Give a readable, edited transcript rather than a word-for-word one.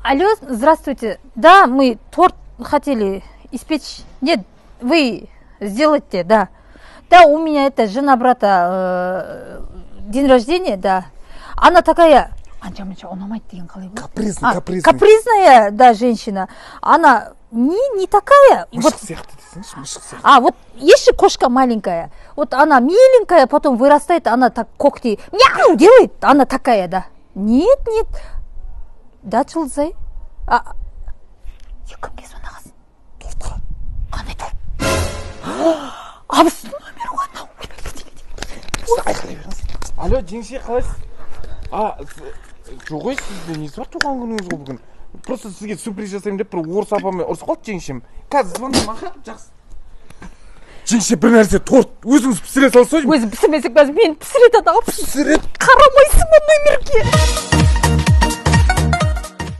Алло, здравствуйте. Да, мы торт хотели испечь. Нет, вы сделайте, да. Да, у меня это жена брата день рождения, да. Она такая... Капризная, да, женщина. Она не такая. Вот есть же кошка маленькая. Вот она миленькая, потом вырастает, она так когти мяу делает. Она такая, да. Нет. Да, Чылзай. Кімге звонағасың? Тортқа. Қандай торт? Абысының номері ғой анау. Айқайлай беріңіз. Алло, жеңше, қалайсыз? Жоқ ой, сізде несі бар туған күніңіз ғой бүгін? Просто сізге сюрприз жасаймын деп бір орыс апамен ұрысып қалды жеңшем. Қазір звондаймын, аха, жақсы. Жеңше, бір нәрсе торт өзіңіз пісіре салсайшы. Өзі пісірмесек, мен пісіреді ау. Пісіреді. Қарамайсың ба номерге?